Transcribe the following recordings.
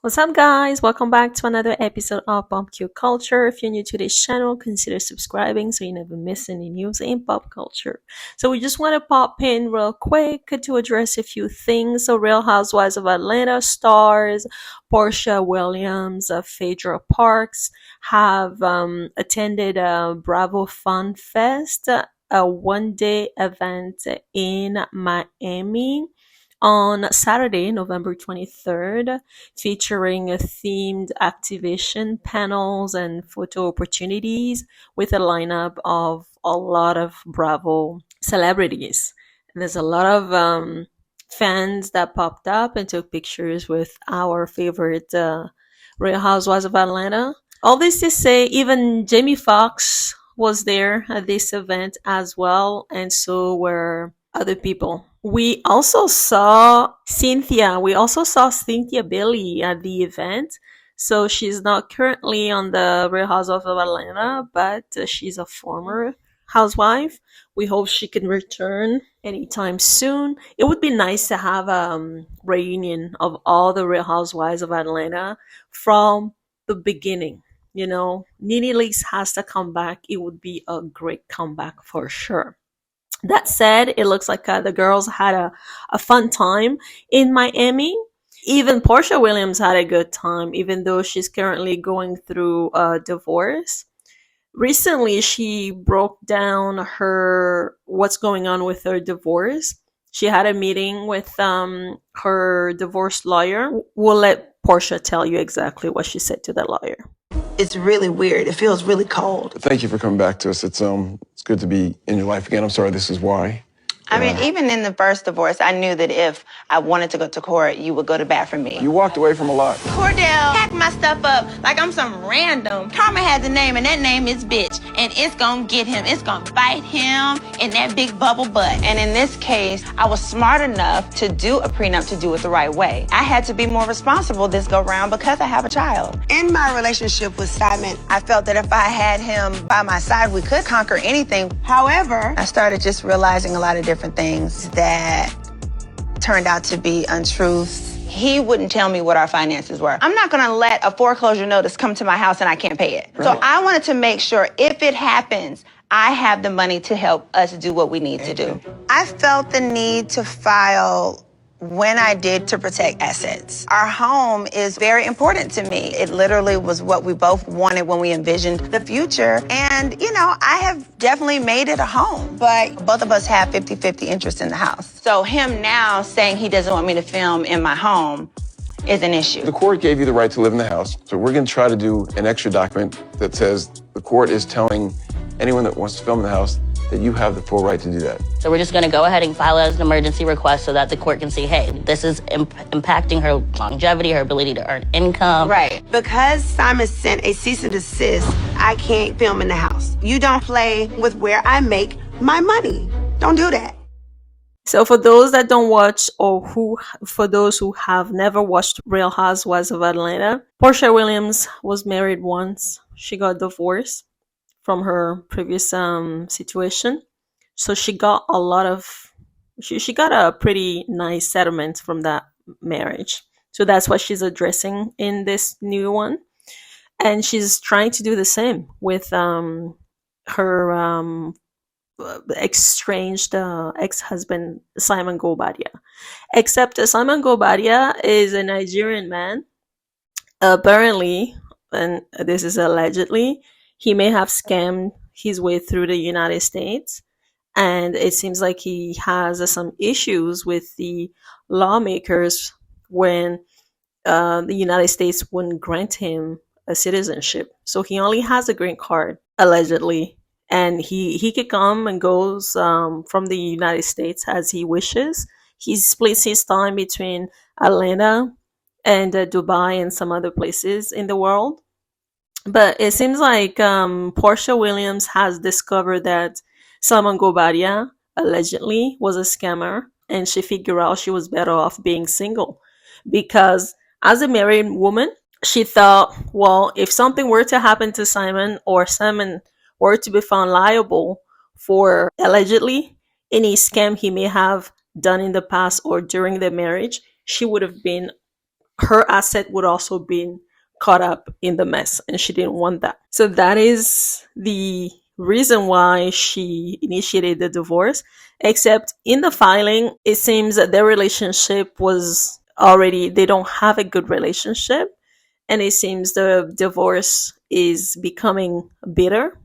What's up, guys? Welcome back to another episode of Pop Culture. If you're new to this channel, consider subscribing so you never miss any news in pop culture. So we just want to pop in real quick to address a few things. So Real Housewives of Atlanta stars Porshia Williams, Phaedra Parks have attended a Bravo Fun Fest, a one-day event in Miami on Saturday, November 23rd, featuring a themed activation panels and photo opportunities with a lineup of a lot of Bravo celebrities. And there's a lot of fans that popped up and took pictures with our favorite Real Housewives of Atlanta. All this to say, even Jamie Foxx was there at this event as well, and so were other people. We also saw Cynthia. We also saw Cynthia Bailey at the event. So she's not currently on the Real Housewives of Atlanta, but she's a former housewife. We hope she can return anytime soon. It would be nice to have a reunion of all the Real Housewives of Atlanta from the beginning. You know, Nene Leakes has to come back. It would be a great comeback for sure. That said, it looks like the girls had a fun time in Miami. Even Porshia Williams had a good time, even though she's currently going through a divorce. Recently, she broke down what's going on with her divorce. She had a meeting with her divorce lawyer. We'll let Porshia tell you exactly what she said to the lawyer. It's really weird. It feels really cold. Thank you for coming back to us. It's good to be in your life again. I'm sorry this is why. I mean, even in the first divorce, I knew that if I wanted to go to court, you would go to bat for me. You walked away from a lot. Cordell packed my stuff up like I'm some random. Karma has a name, and that name is bitch. And it's gonna get him. It's gonna bite him in that big bubble butt. And in this case, I was smart enough to do a prenup to do it the right way. I had to be more responsible this go round because I have a child. In my relationship with Simon, I felt that if I had him by my side, we could conquer anything. However, I started just realizing a lot of different things that turned out to be untruths. He wouldn't tell me what our finances were. I'm not gonna let a foreclosure notice come to my house and I can't pay it. Right. So I wanted to make sure if it happens, I have the money to help us do what we need to do. I felt the need to file when I did to protect assets. Our home is very important to me. It literally was what we both wanted when we envisioned the future. And, you know, I have definitely made it a home, but both of us have 50-50 interest in the house. So him now saying he doesn't want me to film in my home is an issue. The court gave you the right to live in the house, so we're going to try to do an extra document that says the court is telling anyone that wants to film in the house that you have the full right to do that. So we're just going to go ahead and file it as an emergency request so that the court can see, hey, this is impacting her longevity, her ability to earn income. Right. Because Simon sent a cease and desist, I can't film in the house. You don't play with where I make my money. Don't do that. So for those that don't watch, or for those who have never watched Real Housewives of Atlanta, Porshia Williams was married once. She got divorced from her previous situation. So she got she got a pretty nice settlement from that marriage. So that's what she's addressing in this new one. And she's trying to do the same with her estranged ex-husband, Simon Guobadia. Except Simon Guobadia is a Nigerian man. Apparently, and this is allegedly, he may have scammed his way through the United States, and it seems like he has some issues with the lawmakers when the United States wouldn't grant him a citizenship. So he only has a green card, allegedly, and he could come and goes from the United States as he wishes. He splits his time between Atlanta and Dubai and some other places in the world. But it seems like Porshia Williams has discovered that Simon Guobadia allegedly was a scammer, and she figured out she was better off being single. Because as a married woman, she thought, well, if something were to happen to Simon, or Simon were to be found liable for allegedly any scam he may have done in the past or during the marriage, she would have been her asset would also be caught up in the mess, and she didn't want that. So that is the reason why she initiated the divorce. Except in the filing, it seems that their relationship was already, they don't have a good relationship, and it seems the divorce is becoming bitter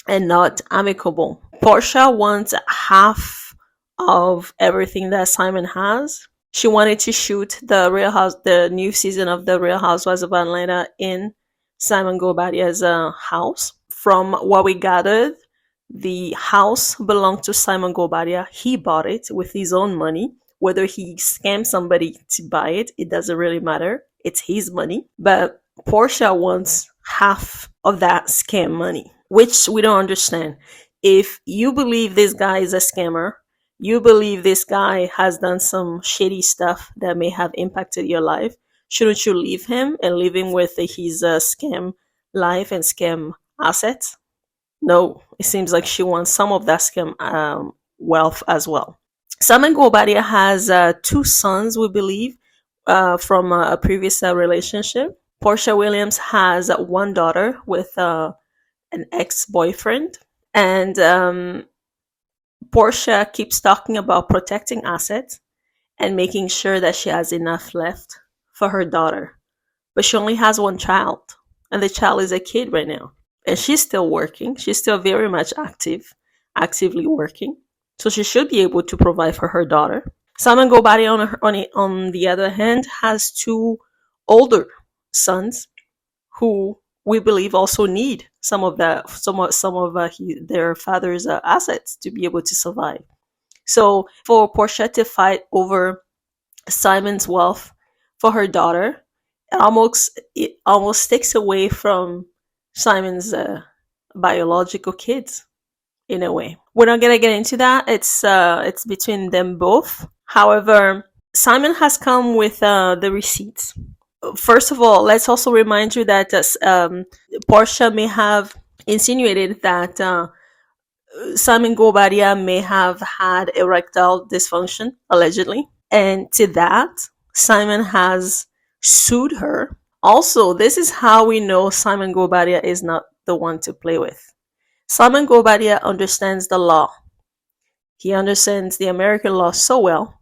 and not amicable. Portia wants half of everything that Simon has. She wanted to shoot the new season of the Real Housewives of Atlanta in Simon Guobadia's house. From what we gathered, the house belonged to Simon Guobadia. He bought it with his own money. Whether he scammed somebody to buy it, it doesn't really matter. It's his money. But Portia wants half of that scam money, which we don't understand. If you believe this guy is a scammer, you believe this guy has done some shady stuff that may have impacted your life, shouldn't you leave him and leave him with his scam life and scam assets? No, it seems like she wants some of that scam wealth as well. Simon Guobadia has 2 sons, we believe, from a previous relationship. Porshia Williams has 1 daughter with an ex-boyfriend. And Portia keeps talking about protecting assets and making sure that she has enough left for her daughter. But she only has 1 child, and the child is a kid right now. And she's still working. She's still very much actively working. So she should be able to provide for her daughter. Simon Guobadia, on the other hand, has 2 older sons who we believe also need some of their father's assets to be able to survive. So for Portia to fight over Simon's wealth for her daughter, it almost takes away from Simon's biological kids in a way. We're not gonna get into that. It's between them both. However, Simon has come with the receipts. First of all, let's also remind you that Portia may have insinuated that Simon Guobadia may have had erectile dysfunction, allegedly. And to that, Simon has sued her. Also, this is how we know Simon Guobadia is not the one to play with. Simon Guobadia understands the law. He understands the American law so well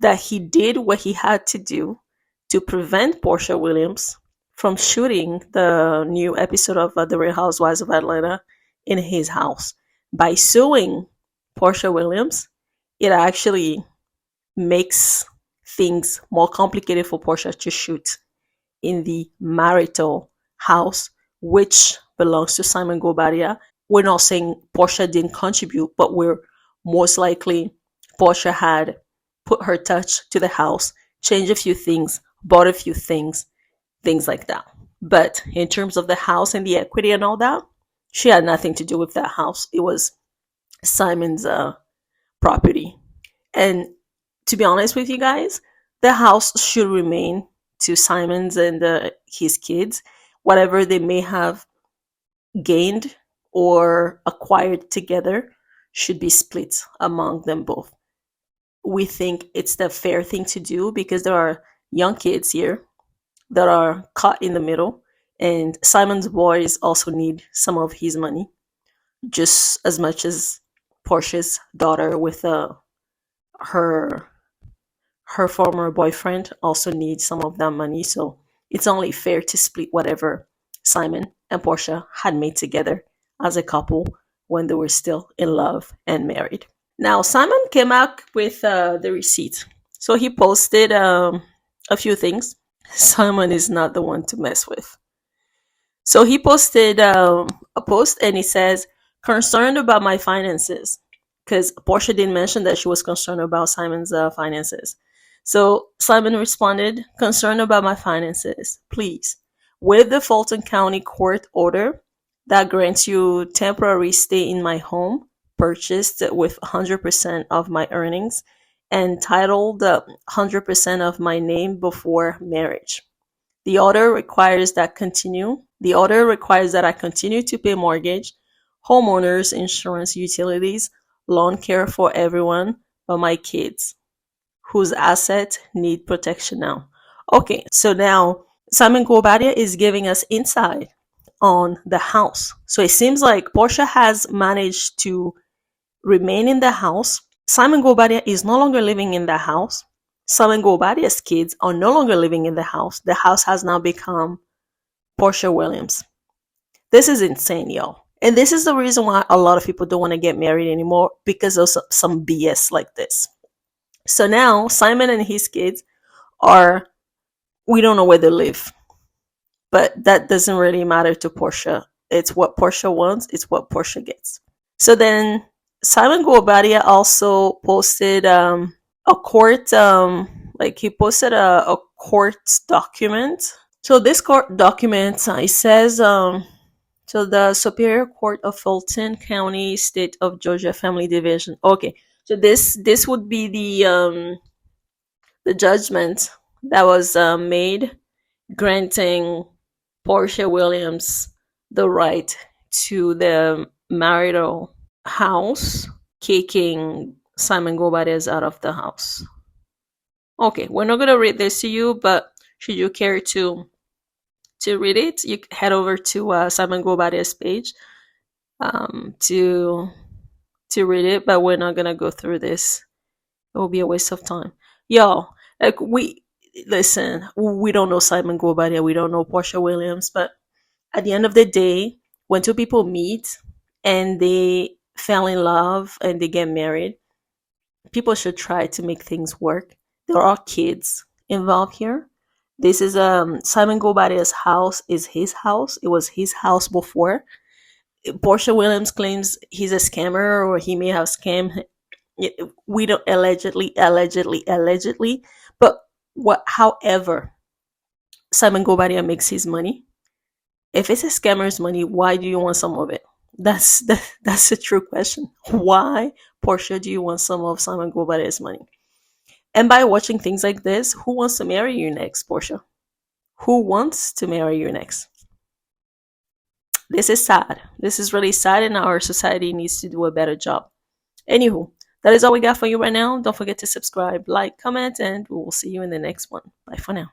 that he did what he had to do to prevent Porshia Williams from shooting the new episode of The Real Housewives of Atlanta in his house. By suing Porshia Williams, it actually makes things more complicated for Portia to shoot in the marital house, which belongs to Simon Guobadia. We're not saying Portia didn't contribute, but we're most likely Portia had put her touch to the house, changed a few things, bought a few things like that. But in terms of the house and the equity and all that, she had nothing to do with that house. It was Simon's property. And to be honest with you guys, the house should remain to Simon's and his kids. Whatever they may have gained or acquired together should be split among them both. We think it's the fair thing to do because there are young kids here that are caught in the middle, and Simon's boys also need some of his money just as much as Portia's daughter with her former boyfriend also needs some of that money. So it's only fair to split whatever Simon and Portia had made together as a couple when they were still in love and married. Now, Simon came out with the receipt. So he posted a few things. Simon is not the one to mess with. So he posted a post and he says, concerned about my finances. Because Portia didn't mention that she was concerned about Simon's finances. So Simon responded, concerned about my finances. Please, with the Fulton County Court order that grants you temporary stay in my home, purchased with 100% of my earnings, and titled 100% of my name before marriage. The order requires that I continue to pay mortgage, homeowners insurance, utilities, lawn care for everyone but my kids, whose assets need protection now. Okay, so now Simon Guobadia is giving us insight on the house. So it seems like Portia has managed to remain in the house. Simon Guobadia is no longer living in the house. Simon Guobadia's kids are no longer living in the house. The house has now become Porshia Williams. This is insane, y'all. And this is the reason why a lot of people don't want to get married anymore, because of some BS like this. So now Simon and his kids are, we don't know where they live, but that doesn't really matter to Portia. It's what Portia wants, it's what Portia gets. So then Simon Guobadia also posted a court, like he posted a court document. So this court document, it says, so the Superior Court of Fulton County, State of Georgia Family Division. Okay, so this would be the judgment that was made granting Porshia Williams the right to the marital house, kicking Simon Guobadia out of the house. Okay, we're not gonna read this to you, but should you care to read it, you head over to Simon Guobadia's page to read it. But we're not gonna go through this; it will be a waste of time, y'all. Like, we don't know Simon Guobadia, we don't know Porshia Williams, but at the end of the day, when two people meet and they fell in love and they get married, people should try to make things work. There are kids involved here. This is Simon Guobadia's house is his house. It was his house before. Porshia Williams claims he's a scammer, or he may have scammed. We don't, allegedly. But however Simon Guobadia makes his money, if it's a scammer's money, why do you want some of it? That's a true question. Why, Portia, do you want some of Simon Guobadia's money? And by watching things like this, who wants to marry you next, Portia? Who wants to marry you next? This is sad. This is really sad, and our society needs to do a better job. Anywho, that is all we got for you right now. Don't forget to subscribe, like, comment, and we will see you in the next one. Bye for now.